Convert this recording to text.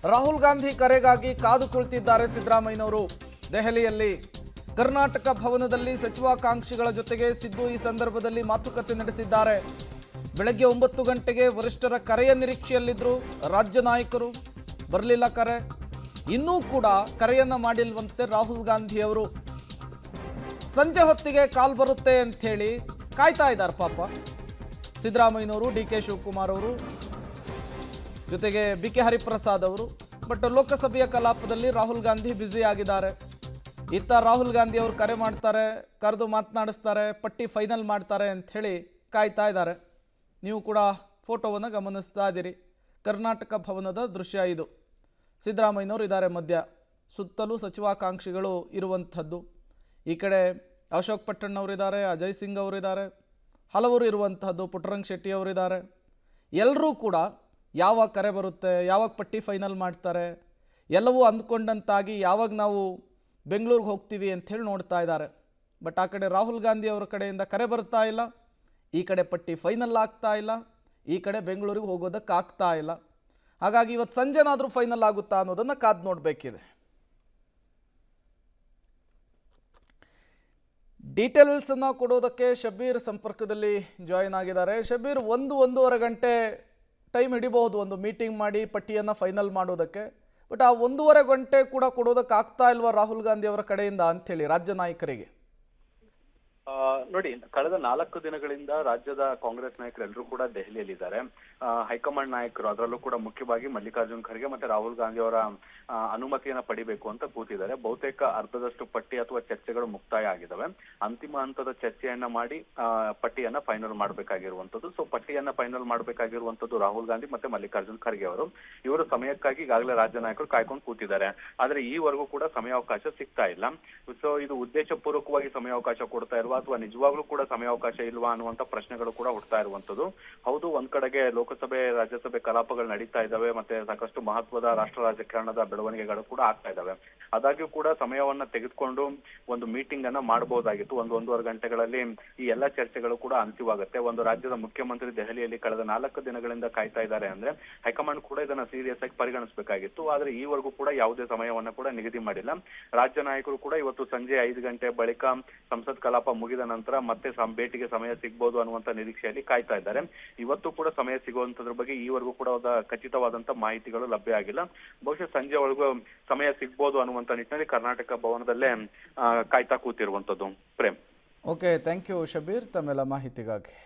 ರಾಹುಲ್ ಗಾಂಧಿ ಕರೆಗಾಗಿ ಕಾದು ಕುಳಿತಿದ್ದಾರೆ ಸಿದ್ದರಾಮಯ್ಯನವರು. ದೆಹಲಿಯಲ್ಲಿ ಕರ್ನಾಟಕ ಭವನದಲ್ಲಿ ಸಚಿವಾಕಾಂಕ್ಷಿಗಳ ಜೊತೆಗೆ ಸಿದ್ದು ಈ ಸಂದರ್ಭದಲ್ಲಿ ಮಾತುಕತೆ ನಡೆಸಿದ್ದಾರೆ. ಬೆಳಗ್ಗೆ 9 ಗಂಟೆಗೆ ವರಿಷ್ಠರ ಕರೆಯ ನಿರೀಕ್ಷೆಯಲ್ಲಿದ್ದರು ರಾಜ್ಯ ನಾಯಕರು. ಬರಲಿಲ್ಲ ಕರೆ. ಇನ್ನೂ ಕೂಡ ಕರೆಯನ್ನ ಮಾಡಿಲ್ವಂತೆ ರಾಹುಲ್ ಗಾಂಧಿ ಅವರು. ಸಂಜೆ ಹೊತ್ತಿಗೆ ಕಾಲ್ ಬರುತ್ತೆ ಅಂಥೇಳಿ ಕಾಯ್ತಾ ಇದ್ದಾರೆ ಪಾಪ ಸಿದ್ದರಾಮಯ್ಯನವರು, ಡಿ ಕೆ ಶಿವಕುಮಾರ್ ಅವರು, ಜೊತೆಗೆ ಬಿ ಕೆ ಹರಿಪ್ರಸಾದ್ ಅವರು. ಬಟ್ ಲೋಕಸಭೆಯ ಕಲಾಪದಲ್ಲಿ ರಾಹುಲ್ ಗಾಂಧಿ ಬ್ಯುಸಿ ಆಗಿದ್ದಾರೆ. ಇತ್ತ ರಾಹುಲ್ ಗಾಂಧಿ ಅವರು ಕರೆ ಮಾಡ್ತಾರೆ, ಕರೆದು ಮಾತನಾಡಿಸ್ತಾರೆ, ಪಟ್ಟಿ ಫೈನಲ್ ಮಾಡ್ತಾರೆ ಅಂಥೇಳಿ ಕಾಯ್ತಾ ಇದ್ದಾರೆ. ನೀವು ಕೂಡ ಫೋಟೋವನ್ನು ಗಮನಿಸ್ತಾ ಇದ್ದೀರಿ. ಕರ್ನಾಟಕ ಭವನದ ದೃಶ್ಯ ಇದು. ಸಿದ್ದರಾಮಯ್ಯನವರು ಇದ್ದಾರೆ ಮಧ್ಯ, ಸುತ್ತಲೂ ಸಚಿವಾಕಾಂಕ್ಷಿಗಳು ಇರುವಂಥದ್ದು. ಈ ಕಡೆ ಅಶೋಕ್ ಪಟ್ಟಣ್ಣವರಿದ್ದಾರೆ, ಅಜಯ್ ಸಿಂಗ್ ಅವರಿದ್ದಾರೆ, ಹಲವರು ಇರುವಂತಹದ್ದು, ಪುಟ್ಟರಂಗ್ ಶೆಟ್ಟಿ ಅವರಿದ್ದಾರೆ. ಎಲ್ಲರೂ ಕೂಡ ಯಾವಾಗ ಕರೆ ಬರುತ್ತೆ, ಯಾವಾಗ ಪಟ್ಟಿ ಫೈನಲ್ ಮಾಡ್ತಾರೆ, ಎಲ್ಲವೂ ಅಂದ್ಕೊಂಡಂತಾಗಿ ಯಾವಾಗ ನಾವು ಬೆಂಗಳೂರಿಗೆ ಹೋಗ್ತೀವಿ ಅಂಥೇಳಿ ನೋಡ್ತಾ ಇದ್ದಾರೆ. ಬಟ್ ಆ ಕಡೆ ರಾಹುಲ್ ಗಾಂಧಿ ಅವರ ಕಡೆಯಿಂದ ಕರೆ ಬರ್ತಾ ಇಲ್ಲ, ಈ ಕಡೆ ಪಟ್ಟಿ ಫೈನಲ್ ಆಗ್ತಾ ಇಲ್ಲ, ಈ ಕಡೆ ಬೆಂಗಳೂರಿಗೆ ಹೋಗೋದಕ್ಕಾಗ್ತಾ ಇಲ್ಲ. ಹಾಗಾಗಿ ಇವತ್ತು ಸಂಜೆನಾದರೂ ಫೈನಲ್ ಆಗುತ್ತಾ ಅನ್ನೋದನ್ನು ಕಾದು ನೋಡಬೇಕಿದೆ. ಡೀಟೇಲ್ಸನ್ನು ಕೊಡೋದಕ್ಕೆ ಶಬೀರ್ ಸಂಪರ್ಕದಲ್ಲಿ ಜಾಯಿನ್ ಆಗಿದ್ದಾರೆ. ಶಬೀರ್, 1-1.5 ಗಂಟೆ ಟೈಮ್ ಹಿಡಿಬಹುದು ಒಂದು ಮೀಟಿಂಗ್ ಮಾಡಿ ಪಟ್ಟಿಯನ್ನು ಫೈನಲ್ ಮಾಡೋದಕ್ಕೆ. ಬಟ್ ಆ 1.5 ಗಂಟೆ ಕೂಡ ಕೊಡೋದಕ್ಕಾಗ್ತಾ ಇಲ್ವಾ ರಾಹುಲ್ ಗಾಂಧಿ ಅವರ ಕಡೆಯಿಂದ ಅಂಥೇಳಿ ರಾಜ್ಯ ನಾಯಕರಿಗೆ? ನೋಡಿ, ಕಳೆದ 4 ದಿನಗಳಿಂದ ರಾಜ್ಯದ ಕಾಂಗ್ರೆಸ್ ನಾಯಕರೆಲ್ಲರೂ ಕೂಡ ದೆಹಲಿಯಲ್ಲಿದ್ದಾರೆ. ಹೈಕಮಾಂಡ್ ನಾಯಕರು, ಅದರಲ್ಲೂ ಕೂಡ ಮುಖ್ಯವಾಗಿ ಮಲ್ಲಿಕಾರ್ಜುನ್ ಖರ್ಗೆ ಮತ್ತೆ ರಾಹುಲ್ ಗಾಂಧಿ ಅವರ ಅನುಮತಿಯನ್ನ ಪಡಿಬೇಕು ಅಂತ ಕೂತಿದ್ದಾರೆ. ಬಹುತೇಕ ಅರ್ಧದಷ್ಟು ಪಟ್ಟಿ ಅಥವಾ ಚರ್ಚೆಗಳು ಮುಕ್ತಾಯ ಆಗಿದ್ದಾವೆ. ಅಂತಿಮ ಹಂತದ ಚರ್ಚೆಯನ್ನ ಮಾಡಿ ಪಟ್ಟಿಯನ್ನ ಫೈನಲ್ ಮಾಡಬೇಕಾಗಿರುವಂತದ್ದು. ಸೊ ಪಟ್ಟಿಯನ್ನ ಫೈನಲ್ ಮಾಡಬೇಕಾಗಿರುವಂತದ್ದು ರಾಹುಲ್ ಗಾಂಧಿ ಮತ್ತೆ ಮಲ್ಲಿಕಾರ್ಜುನ್ ಖರ್ಗೆ ಅವರು. ಇವರು ಸಮಯಕ್ಕಾಗಿ ಈಗಾಗಲೇ ರಾಜ್ಯ ನಾಯಕರು ಕಾಯ್ಕೊಂಡು ಕೂತಿದ್ದಾರೆ. ಆದ್ರೆ ಈವರೆಗೂ ಕೂಡ ಸಮಯಾವಕಾಶ ಸಿಗ್ತಾ ಇಲ್ಲ. ಸೊ ಇದು ಉದ್ದೇಶಪೂರ್ವಕವಾಗಿ ಸಮಯಾವಕಾಶ ಕೊಡ್ತಾ ಇರುವ ಅಥವಾ ನಿಜವಾಗ್ಲೂ ಕೂಡ ಸಮಯಾವಕಾಶ ಇಲ್ವಾ ಅನ್ನುವಂತ ಪ್ರಶ್ನೆಗಳು ಕೂಡ ಹುಡ್ತಾ ಇರುವಂತದ್ದು. ಹೌದು, ಒಂದ್ ಕಡೆಗೆ ಲೋಕಸಭೆ ರಾಜ್ಯಸಭೆ ಕಲಾಪಗಳು ನಡೀತಾ ಇದ್ದಾವೆ, ಮತ್ತೆ ಸಾಕಷ್ಟು ಮಹತ್ವದ ರಾಷ್ಟ್ರ ರಾಜಕಾರಣದ ಬೆಳವಣಿಗೆಗಳು ಕೂಡ ಆಗ್ತಾ ಇದ್ದಾವೆ. ಆದಾಗ್ಯೂ ಕೂಡ ಸಮಯವನ್ನ ತೆಗೆದುಕೊಂಡು ಒಂದು ಮೀಟಿಂಗ್ ಅನ್ನ ಮಾಡಬಹುದಾಗಿತ್ತು. 1-1.5 ಗಂಟೆಗಳಲ್ಲಿ ಈ ಎಲ್ಲಾ ಚರ್ಚೆಗಳು ಕೂಡ ಅಂತ್ಯವಾಗುತ್ತೆ. ಒಂದು ರಾಜ್ಯದ ಮುಖ್ಯಮಂತ್ರಿ ದೆಹಲಿಯಲ್ಲಿ ಕಳೆದ 4 ದಿನಗಳಿಂದ ಕಾಯ್ತಾ ಇದ್ದಾರೆ ಅಂದ್ರೆ ಹೈಕಮಾಂಡ್ ಕೂಡ ಇದನ್ನ ಸೀರಿಯಸ್ ಆಗಿ ಪರಿಗಣಿಸಬೇಕಾಗಿತ್ತು. ಆದ್ರೆ ಈವರೆಗೂ ಕೂಡ ಯಾವುದೇ ಸಮಯವನ್ನ ಕೂಡ ನಿಗದಿ ಮಾಡಿಲ್ಲ. ರಾಜ್ಯ ನಾಯಕರು ಕೂಡ ಇವತ್ತು ಸಂಜೆ 5 ಗಂಟೆ ಬಳಿಕ ಸಂಸತ್ ಕಲಾಪ ಮುಗಿದ ನಂತರ ಮತ್ತೆ ಭೇಟಿಗೆ ಸಮಯ ಸಿಗಬಹುದು ಅನ್ನುವಂತ ನಿರೀಕ್ಷೆಯಲ್ಲಿ ಕಾಯ್ತಾ ಇದ್ದಾರೆ. ಇವತ್ತು ಕೂಡ ಸಮಯ ಸಿಗುವಂತದ್ರ ಬಗ್ಗೆ ಈವರೆಗೂ ಕೂಡ ಖಚಿತವಾದಂತ ಮಾಹಿತಿಗಳು ಲಭ್ಯ ಆಗಿಲ್ಲ. ಬಹುಶಃ ಸಂಜೆ ಒಳಗೂ ಸಮಯ ಸಿಗ್ಬೋದು ಅನ್ನುವಂತ ನಿಟ್ಟಿನಲ್ಲಿ ಕರ್ನಾಟಕ ಭವನದಲ್ಲೇ ಕಾಯ್ತಾ ಕೂತಿರುವಂತದ್ದು. Prem. Okay, thank you Shabbir ತಮ್ಮೆಲ್ಲ ಮಾಹಿತಿಗಾಗಿ.